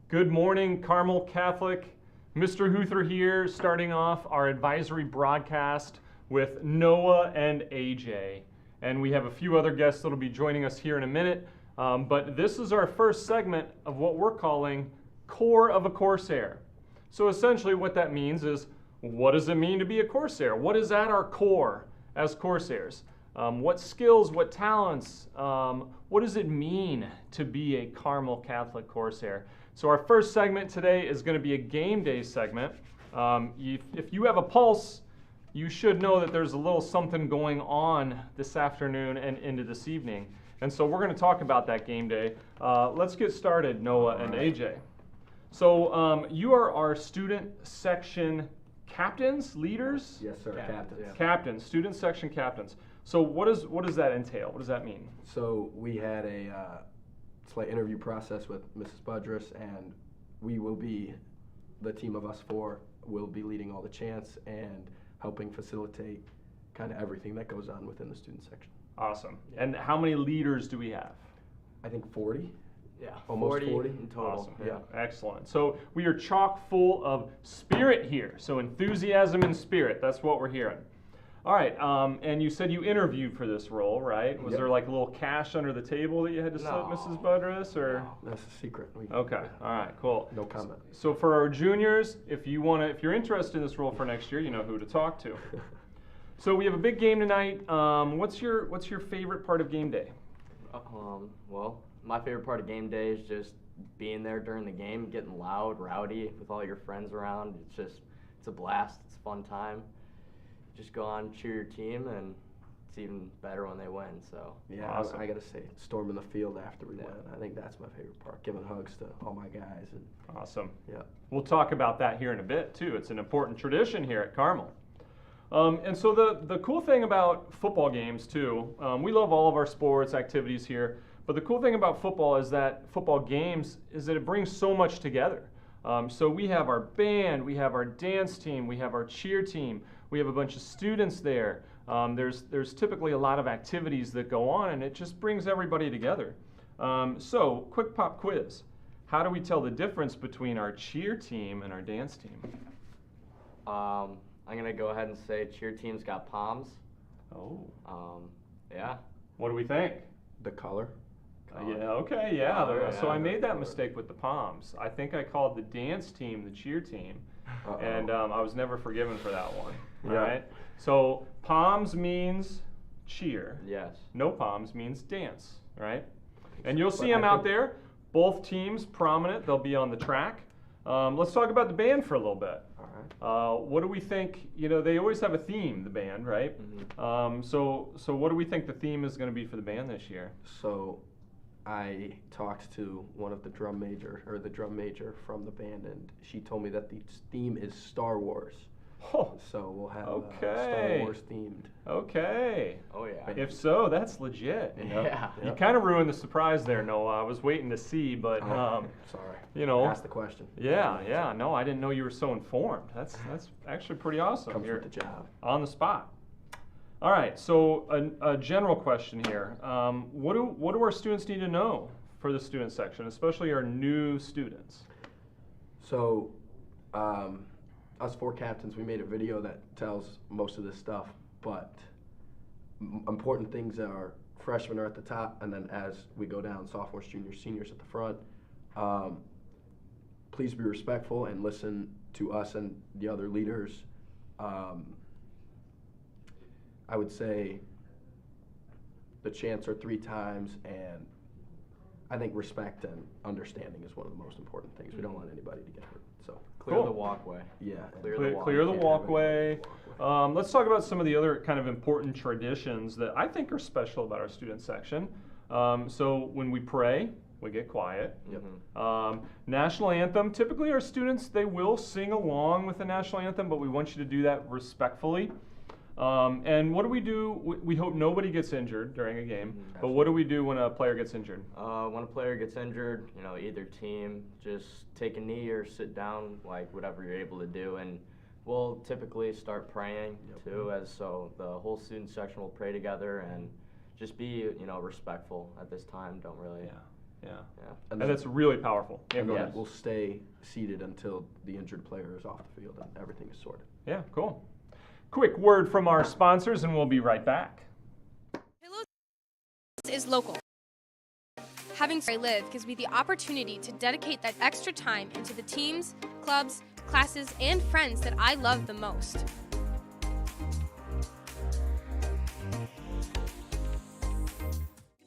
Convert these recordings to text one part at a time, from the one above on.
Good morning, Carmel Catholic. Mr. Huther here, starting off our advisory broadcast with Noah and AJ. And we have a few other guests that will be joining us here in a minute. But this is our first segment of what we're calling Core of a Corsair. So essentially what that means is, what does it mean to be a Corsair? What is at our core as Corsairs? What skills, what talents, what does it mean to be a Carmel Catholic Corsair? So our first segment today is going to be a game day segment. If you have a pulse, you should know that there's a little something going on this afternoon and into this evening. And so we're going to talk about that game day. Let's get started, Noah and AJ. So you are our student section captains, leaders? Yes, sir. Captains. Yeah. Captains, student section captains. So what does that entail? What does that mean? So we had a slight interview process with Mrs. Budress, and we will be, the team of us four, will be leading all the chants and helping facilitate kind of everything that goes on within the student section. Awesome. And how many leaders do we have? I think 40. Yeah, Almost 40 in total. Awesome. Yeah. Excellent. So we are chock full of spirit here. So enthusiasm and spirit. That's what we're hearing. All right. And you said you interviewed for this role, right? Was Yep. there like a little cash under the table that you had to slip, Mrs. Budress, or? No. That's a secret. Okay. All right. Cool. No comment. So for our juniors, if you're interested in this role for next year, you know who to talk to. So we have a big game tonight. What's your favorite part of game day? Well, my favorite part of game day is just being there during the game, getting loud, rowdy with all your friends around. It's a blast. It's a fun time. Just go on, cheer your team, and it's even better when they win. So Yeah, awesome. I got to say, storming the field after we win. I think that's my favorite part, giving hugs to all my guys. And Awesome. yeah. We'll talk about that here in a bit, too. It's an important tradition here at Carmel. And so the cool thing about football games, too, we love all of our sports activities here, but the cool thing about football is that football games is that it brings so much together. So we have our band, we have our dance team, we have our cheer team, we have a bunch of students there. There's typically a lot of activities that go on, and it just brings everybody together. So, quick pop quiz. How do we tell the difference between our cheer team and our dance team? I'm gonna go ahead and say cheer team's got palms. Oh. Yeah. What do we think? The color. Yeah, okay, yeah. Oh, So yeah. I made that mistake with the palms. I think I called the dance team the cheer team, and I was never forgiven for that one. All Yeah. right. So palms means cheer. Yes. No palms means dance, right? And you'll see them out there. Both teams prominent. They'll be on the track. Let's talk about the band for a little bit. All right. What do we think? You know, they always have a theme, the band, right? Mm-hmm. So what do we think the theme is going to be for the band this year? So I talked to one of the drum major from the band, and she told me that the theme is Star Wars. Oh, So we'll have Okay. Star Wars themed. okay. Oh yeah. If so, that's legit. Yeah. You kind of ruined the surprise there, Noah. I was waiting to see, but Sorry. you know. Ask the question. Yeah. No, I didn't know you were so informed. That's actually pretty awesome. Comes You're with the job. on the spot. All right. So a general question here. What do our students need to know for the student section, especially our new students? So, us four captains, we made a video that tells most of this stuff, but important things are freshmen are at the top, and then as we go down, sophomores, juniors, seniors at the front. Please be respectful and listen to us and the other leaders. I would say the chants are 3 times, and I think respect and understanding is one of the most important things. We don't want anybody to get hurt. So Clear Cool. the walkway. yeah, Clear the walkway. Let's talk about some of the other kind of important traditions that I think are special about our student section. So when we pray, we get quiet. Yep. National anthem, typically our students, they will sing along with the national anthem, but we want you to do that respectfully. And what do? We hope nobody gets injured during a game, but what do we do when a player gets injured? When a player gets injured, either team, just take a knee or sit down, like whatever you're able to do, and we'll typically start praying too, so the whole student section will pray together and just be, respectful at this time. Don't really Yeah. And And that's really powerful. Yeah, and go then ahead. we'll stay seated until the injured player is off the field and everything is sorted. Yeah, cool. Quick word from our sponsors, and we'll be right back. Pillows is local. Having where I live gives me the opportunity to dedicate that extra time into the teams, clubs, classes, and friends that I love the most.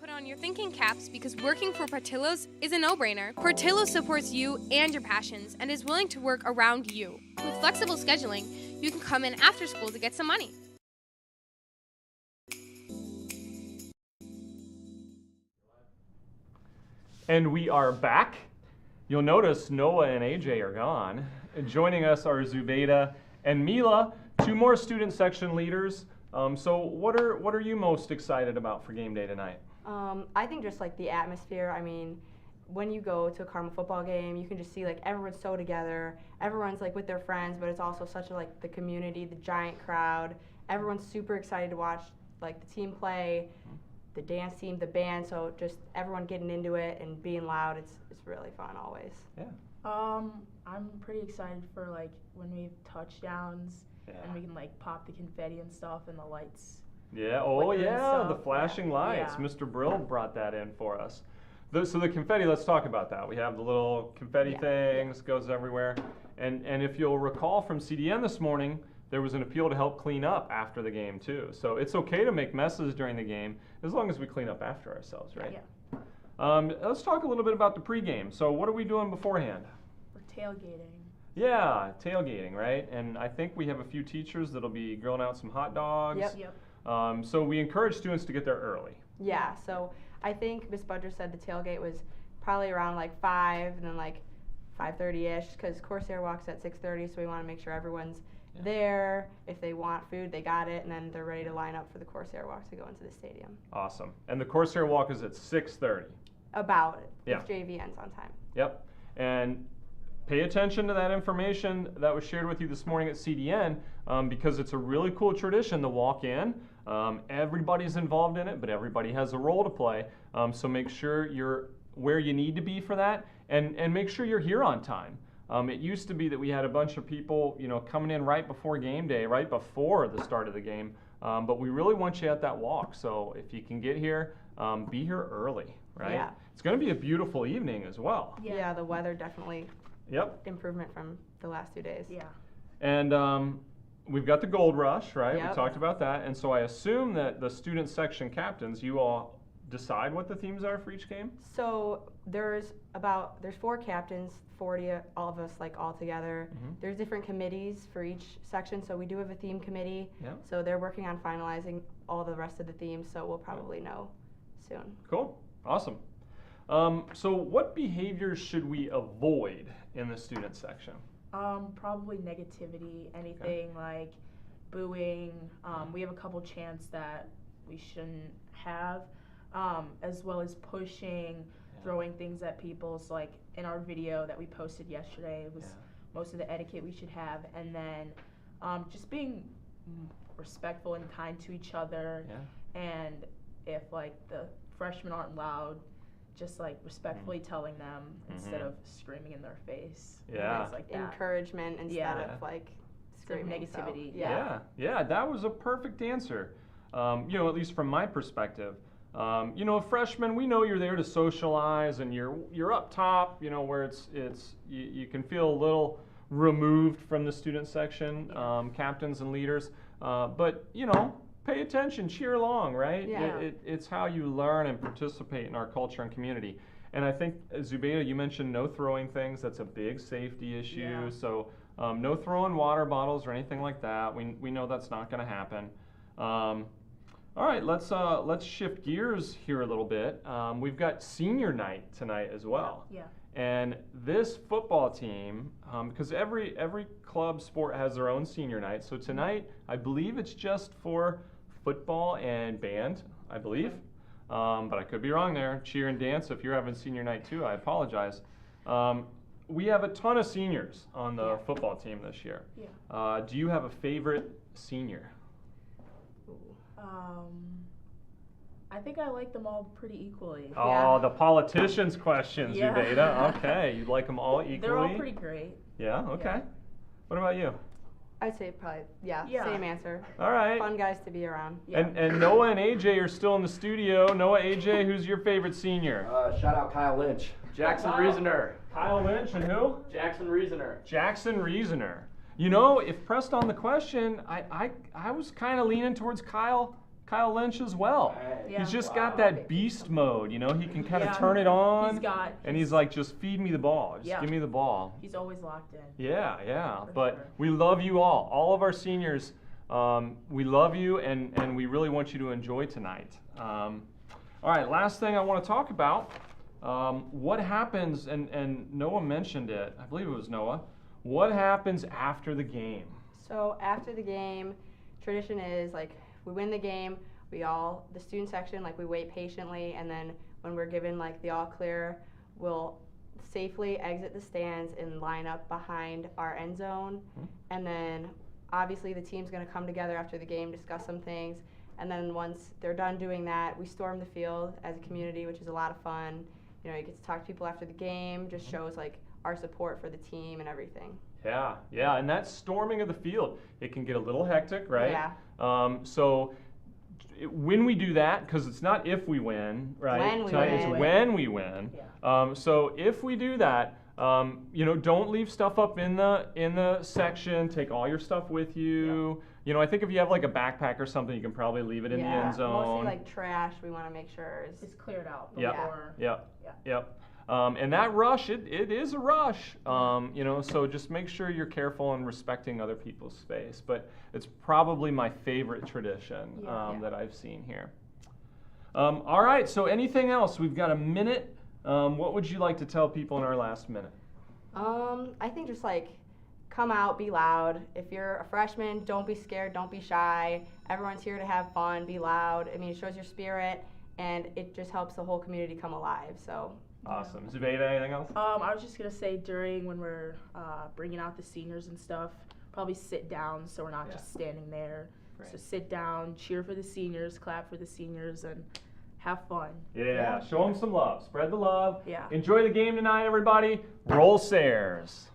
Put on your thinking caps because working for Portillo's is a no-brainer. Portillo's supports you and your passions and is willing to work around you. With flexible scheduling, you can come in after school to get some money. And we are back. You'll notice Noah and AJ are gone. And joining us are Zubaida and Mila, two more student section leaders. So what are you most excited about for game day tonight? I think just like the atmosphere. I mean, when you go to a Carmel football game, you can just see like everyone's so together. Everyone's like with their friends, but it's also such a like the community, the giant crowd. Everyone's super excited to watch like the team play, the dance team, the band. So just everyone getting into it and being loud. It's really fun always. Yeah. I'm pretty excited for like when we have touchdowns and we can like pop the confetti and stuff and the lights. Yeah, oh Flicker and yeah, the stuff. flashing lights. Yeah. Mr. Brill brought that in for us. So the confetti, let's talk about that. We have the little confetti things, goes everywhere. And if you'll recall from CDN this morning, there was an appeal to help clean up after the game too. So it's okay to make messes during the game as long as we clean up after ourselves, right? Yeah. Let's talk a little bit about the pregame. So what are we doing beforehand? We're tailgating. Yeah, tailgating, right? And I think we have a few teachers that'll be grilling out some hot dogs. Yep. So we encourage students to get there early. Yeah. So I think Miss Budger said the tailgate was probably around like 5 and then like 5:30ish because Corsair walks at 6:30. So we want to make sure everyone's there. If they want food, they got it, and then they're ready to line up for the Corsair walk to go into the stadium. Awesome. And the Corsair walk is at 6:30. About it. Yeah. If JV ends on time. Yep. And pay attention to that information that was shared with you this morning at CDN because it's a really cool tradition to walk in. Everybody's involved in it, but everybody has a role to play. So make sure you're where you need to be for that, and make sure you're here on time. It used to be that we had a bunch of people, coming in right before game day, right before the start of the game. But we really want you at that walk. So if you can get here, be here early, right? Yeah. It's going to be a beautiful evening as well. Yeah, the weather definitely Yep. improvement from the last 2 days. Yeah. And we've got the Gold Rush, right? We Yep. talked about that. And so I assume that the student section captains, you all decide what the themes are for each game? So there's 4 captains, 40 all of us like all together. Mhm. There's different committees for each section, so we do have a theme committee. Yep. So they're working on finalizing all the rest of the themes, so we'll probably know soon. Cool. Awesome. So what behaviors should we avoid in the student section? Probably negativity, anything like booing. We have a couple chants that we shouldn't have, as well as pushing, throwing things at people. So like in our video that we posted yesterday, it was most of the etiquette we should have, and then just being respectful and kind to each other. Yeah. And if like the freshmen aren't loud, just like respectfully telling them instead of screaming in their face. and Yeah. things like that. Encouragement instead Yeah. of like Instead of screaming. so, negativity, Yeah, that was a perfect answer. At least from my perspective. Freshmen, we know you're there to socialize, and you're up top. Where it's you can feel a little removed from the student section, captains and leaders. But pay attention, cheer along, right? Yeah. It's how you learn and participate in our culture and community. And I think, Zubaida, you mentioned no throwing things. That's a big safety issue. Yeah. So no throwing water bottles or anything like that. We know that's not going to happen. All right, let's shift gears here a little bit. We've got senior night tonight as well. Yeah. And this football team, because every club sport has their own senior night. So tonight, I believe it's just for football and band, I believe. But I could be wrong there. Cheer and dance, if you're having senior night too, I apologize. We have a ton of seniors on the football team this year. Yeah. Do you have a favorite senior? I think I like them all pretty equally. Oh, Yeah. the politicians' questions, Yeah. Ubeda. Okay, you like them all equally? They're all pretty great. Yeah, okay. Yeah. What about you? I'd say probably, yeah, Yeah. same answer. All right. Fun guys to be around. Yeah. And Noah and AJ are still in the studio. Noah, AJ, who's your favorite senior? Shout out Kyle Lynch. Jackson Wow. Reasoner. Kyle Lynch and who? Jackson Reasoner. Jackson Reasoner. You know, if pressed on the question, I was kind of leaning towards Kyle Lynch as well. Yeah. He's just got that beast mode, you know, he can kind of Yeah. turn it on. He's He's like, just feed me the ball. Just Yeah. give me the ball. He's always locked in. Yeah. For But sure. we love you all of our seniors. We love you, and we really want you to enjoy tonight. All right, last thing I want to talk about. What happens, and Noah mentioned it, I believe it was Noah, what happens after the game? So after the game, tradition is like we win the game, the student section, like we wait patiently, and then when we're given like the all clear, we'll safely exit the stands and line up behind our end zone. And then obviously the team's gonna come together after the game, discuss some things, and then once they're done doing that, we storm the field as a community, which is a lot of fun. You know, you get to talk to people after the game, just shows like our support for the team and everything. Yeah, and that storming of the field, it can get a little hectic, right? Yeah. So when we do that, because it's not if we win, right? When we Tonight, win. It's when we win. Yeah. So if we do that, you know, don't leave stuff up in the section. Take all your stuff with you. You know, I think if you have like a backpack or something, you can probably leave it in the end zone. Mostly like trash, we want to make sure is It's cleared out Yep. before. Yep. And that rush, it is a rush, you know, so just make sure you're careful and respecting other people's space. But it's probably my favorite tradition that I've seen here. All right, so anything else? We've got a minute. What would you like to tell people in our last minute? I think just like come out, be loud. If you're a freshman, don't be scared, don't be shy. Everyone's here to have fun, be loud. I mean, it shows your spirit, and it just helps the whole community come alive. So. Awesome. Zubeda, anything else? I was just gonna say when we're bringing out the seniors and stuff, probably sit down so we're not just standing there. Right. So sit down, cheer for the seniors, clap for the seniors, and have fun. Yeah, show them some love. Spread the love. Yeah. Enjoy the game tonight, everybody. Roll Sayers.